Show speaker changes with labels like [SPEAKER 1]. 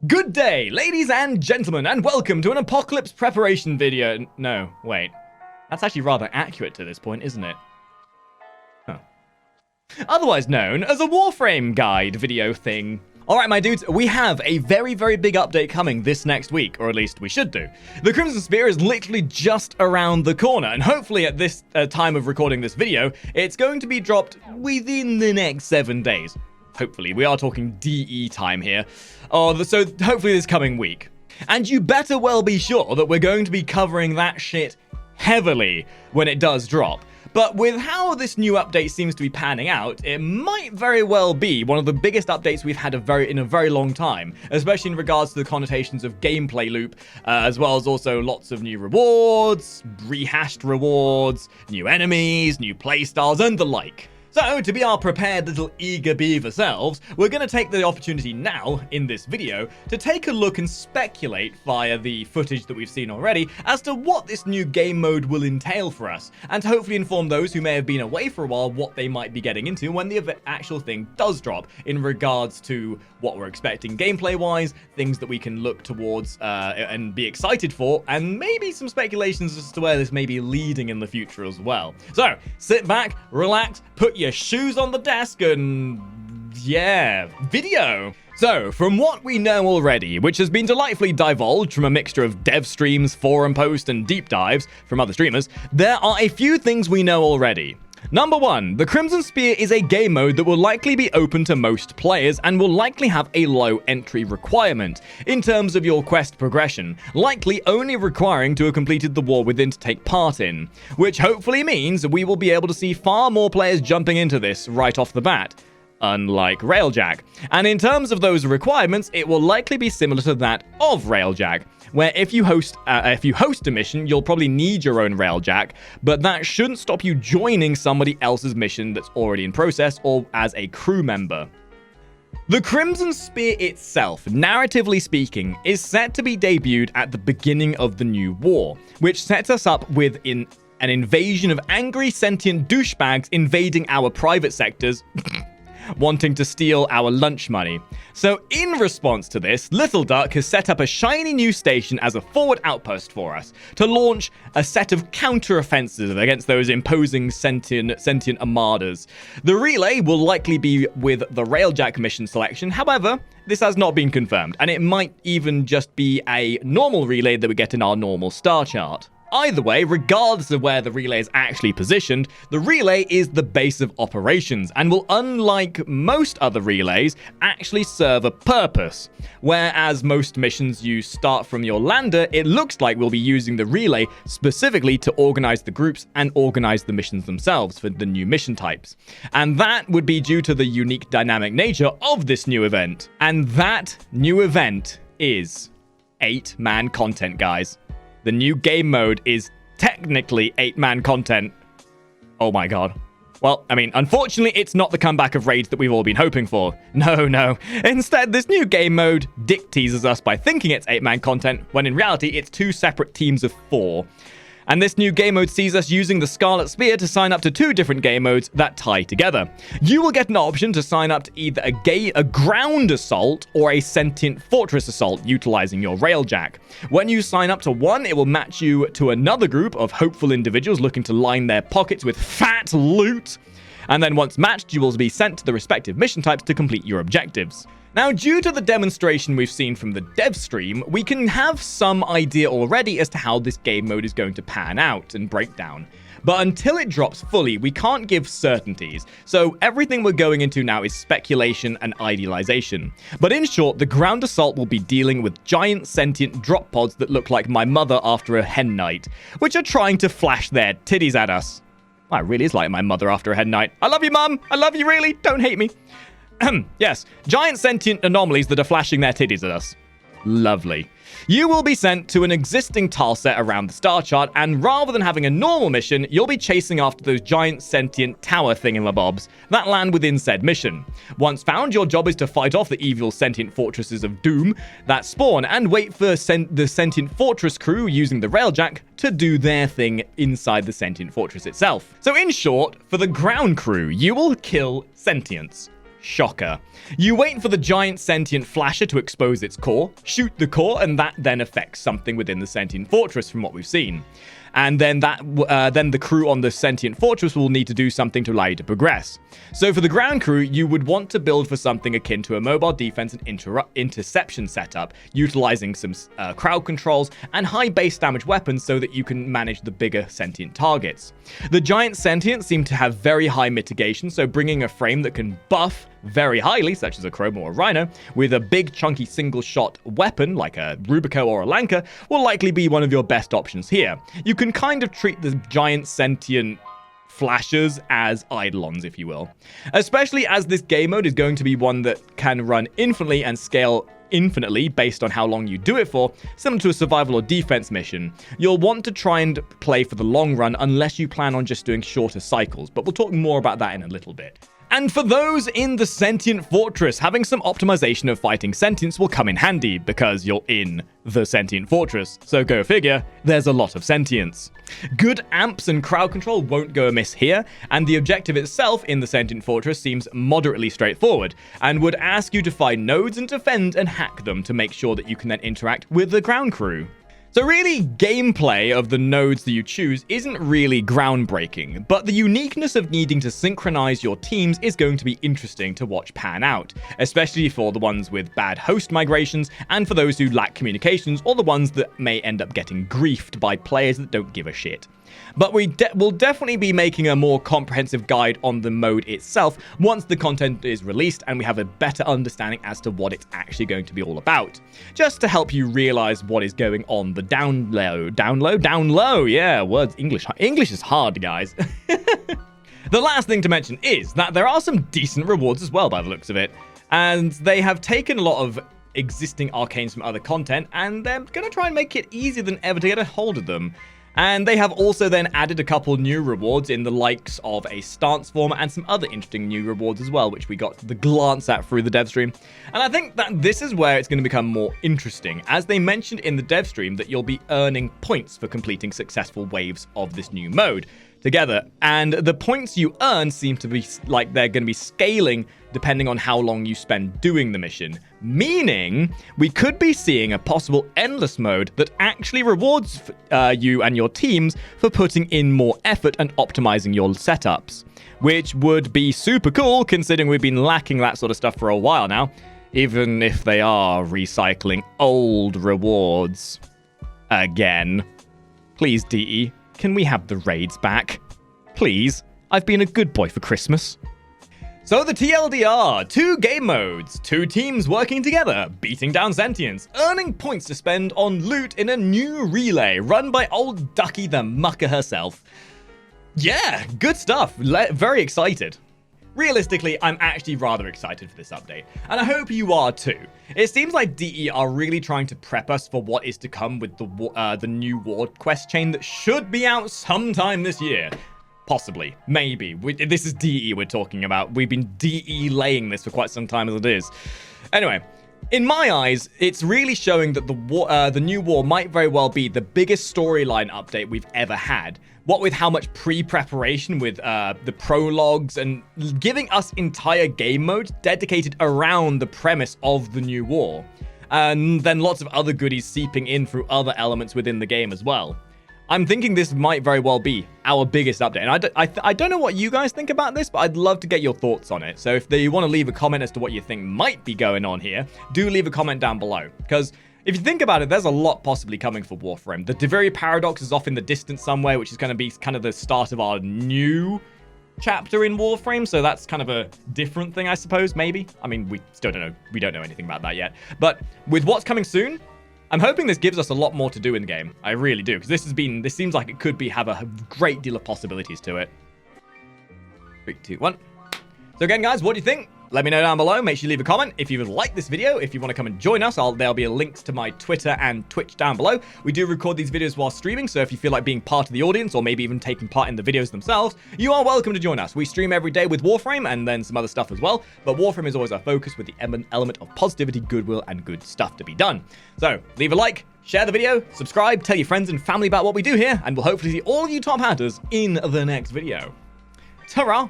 [SPEAKER 1] Good day, ladies and gentlemen, and welcome to an apocalypse preparation video. No, wait. That's actually rather accurate to this point, isn't it? Huh. Otherwise known as a Warframe guide video thing. Alright, my dudes, we have a very, very big update coming this next week, or at least we should do. The Crimson Spear is literally just around the corner, and hopefully at this time of recording this video, it's going to be dropped within the next 7 days. Hopefully, we are talking DE time here. So hopefully this coming week. And you better well be sure that we're going to be covering that shit heavily when it does drop. But with how this new update seems to be panning out, it might very well be one of the biggest updates we've had in a very long time, especially in regards to the connotations of gameplay loop, as well as also lots of new rewards, rehashed rewards, new enemies, new playstyles, and the like. So, to be our prepared little eager beaver selves, we're going to take the opportunity now, in this video, to take a look and speculate via the footage that we've seen already as to what this new game mode will entail for us, and to hopefully inform those who may have been away for a while what they might be getting into when the actual thing does drop, in regards to what we're expecting gameplay-wise, things that we can look towards and be excited for, and maybe some speculations as to where this may be leading in the future as well. So, sit back, relax, put your shoes on the desk, and yeah, video. So, from what we know already, which has been delightfully divulged from a mixture of dev streams, forum posts, and deep dives from other streamers, there are a few things we know already. Number 1, the Crimson Spear is a game mode that will likely be open to most players and will likely have a low entry requirement in terms of your quest progression, likely only requiring to have completed the War Within to take part in, which hopefully means we will be able to see far more players jumping into this right off the bat, unlike Railjack. And in terms of those requirements, it will likely be similar to that of Railjack, where if you host a mission, you'll probably need your own Railjack, but that shouldn't stop you joining somebody else's mission that's already in process or as a crew member. The Crimson Spear itself, narratively speaking, is set to be debuted at the beginning of the new war, which sets us up with an invasion of angry sentient douchebags invading our private sectors wanting to steal our lunch money. So in response to this, Little Duck has set up a shiny new station as a forward outpost for us to launch a set of counter-offensives against those imposing sentient armadas. The relay will likely be with the Railjack mission selection. However, this has not been confirmed, and it might even just be a normal relay that we get in our normal star chart. Either way, regardless of where the relay is actually positioned, the relay is the base of operations and will, unlike most other relays, actually serve a purpose. Whereas most missions you start from your lander, it looks like we'll be using the relay specifically to organize the groups and organize the missions themselves for the new mission types. And that would be due to the unique dynamic nature of this new event. And that new event is 8-man content, guys. The new game mode is technically 8-man content. Oh my god. Well, I mean, unfortunately, it's not the comeback of raids that we've all been hoping for. No. Instead, this new game mode dick teases us by thinking it's 8-man content, when in reality, it's 2 separate teams of 4. And this new game mode sees us using the Scarlet Spear to sign up to 2 different game modes that tie together. You will get an option to sign up to either a ground assault or a sentient fortress assault utilizing your Railjack. When you sign up to one, it will match you to another group of hopeful individuals looking to line their pockets with fat loot. And then once matched, you will be sent to the respective mission types to complete your objectives. Now, due to the demonstration we've seen from the dev stream, we can have some idea already as to how this game mode is going to pan out and break down. But until it drops fully, we can't give certainties, so everything we're going into now is speculation and idealization. But in short, the ground assault will be dealing with giant sentient drop pods that look like my mother after a hen night, which are trying to flash their titties at us. Well, it really is like my mother after a hen night. I love you, Mum! I love you, really! Don't hate me! Yes, giant sentient anomalies that are flashing their titties at us. Lovely. You will be sent to an existing tile set around the star chart, and rather than having a normal mission, you'll be chasing after those giant sentient tower thingamabobs that land within said mission. Once found, your job is to fight off the evil sentient fortresses of doom that spawn, and wait for the sentient fortress crew using the Railjack to do their thing inside the sentient fortress itself. So in short, for the ground crew, you will kill sentients. Shocker. You wait for the giant sentient flasher to expose its core, shoot the core, and that then affects something within the sentient fortress from what we've seen. And then then the crew on the sentient fortress will need to do something to allow you to progress. So for the ground crew, you would want to build for something akin to a mobile defense and interception setup, utilizing some crowd controls and high base damage weapons so that you can manage the bigger sentient targets. The giant sentients seem to have very high mitigation, so bringing a frame that can buff very highly, such as a Chroma or a Rhino, with a big chunky single shot weapon like a Rubico or a Lanka will likely be one of your best options here. You can kind of treat the giant sentient flashers as eidolons, if you will. Especially as this game mode is going to be one that can run infinitely and scale infinitely based on how long you do it for, similar to a survival or defense mission. You'll want to try and play for the long run unless you plan on just doing shorter cycles, but we'll talk more about that in a little bit. And for those in the Sentient Fortress, having some optimization of fighting sentients will come in handy because you're in the Sentient Fortress. So go figure, there's a lot of sentience. Good amps and crowd control won't go amiss here, and the objective itself in the Sentient Fortress seems moderately straightforward, and would ask you to find nodes and defend and hack them to make sure that you can then interact with the ground crew. So really, gameplay of the nodes that you choose isn't really groundbreaking, but the uniqueness of needing to synchronize your teams is going to be interesting to watch pan out, especially for the ones with bad host migrations and for those who lack communications or the ones that may end up getting griefed by players that don't give a shit. But we'll definitely be making a more comprehensive guide on the mode itself once the content is released and we have a better understanding as to what it's actually going to be all about. Just to help you realize what is going on the down low, yeah, words, English is hard, guys. The last thing to mention is that there are some decent rewards as well by the looks of it, and they have taken a lot of existing arcanes from other content and they're going to try and make it easier than ever to get a hold of them. And they have also then added a couple new rewards in the likes of a stance form and some other interesting new rewards as well, which we got the glance at through the dev stream. And I think that this is where it's going to become more interesting, as they mentioned in the dev stream that you'll be earning points for completing successful waves of this new mode together. And the points you earn seem to be like they're going to be scaling depending on how long you spend doing the mission. Meaning, we could be seeing a possible endless mode that actually rewards you and your teams for putting in more effort and optimizing your setups. Which would be super cool, considering we've been lacking that sort of stuff for a while now. Even if they are recycling old rewards. Again. Please, DE, can we have the raids back? Please. I've been a good boy for Christmas. So the TLDR, 2 game modes, 2 teams working together, beating down sentients, earning points to spend on loot in a new relay run by old Ducky the Mucker herself. Yeah, good stuff. Very excited. Realistically, I'm actually rather excited for this update, and I hope you are too. It seems like DE are really trying to prep us for what is to come with the new war quest chain that should be out sometime this year. Possibly. Maybe. This is DE we're talking about. We've been DE-laying this for quite some time as it is. Anyway, in my eyes, it's really showing that the new war might very well be the biggest storyline update we've ever had. What with how much pre-preparation with the prologues and giving us entire game modes dedicated around the premise of the new war. And then lots of other goodies seeping in through other elements within the game as well. I'm thinking this might very well be our biggest update. And I don't know what you guys think about this, but I'd love to get your thoughts on it. So if you want to leave a comment as to what you think might be going on here, do leave a comment down below. Because if you think about it, there's a lot possibly coming for Warframe. The Deviri Paradox is off in the distance somewhere, which is going to be kind of the start of our new chapter in Warframe. So that's kind of a different thing, I suppose, maybe. I mean, we still don't know. We don't know anything about that yet. But with what's coming soon, I'm hoping this gives us a lot more to do in the game. I really do, because this seems like it could have a great deal of possibilities to it. 3, 2, 1. So again, guys, what do you think? Let me know down below. Make sure you leave a comment if you would like this video. If you want to come and join us, there'll be links to my Twitter and Twitch down below. We do record these videos while streaming, so if you feel like being part of the audience or maybe even taking part in the videos themselves, you are welcome to join us. We stream every day with Warframe and then some other stuff as well, but Warframe is always our focus with the element of positivity, goodwill, and good stuff to be done. So leave a like, share the video, subscribe, tell your friends and family about what we do here, and we'll hopefully see all of you top hatters in the next video. Ta-ra!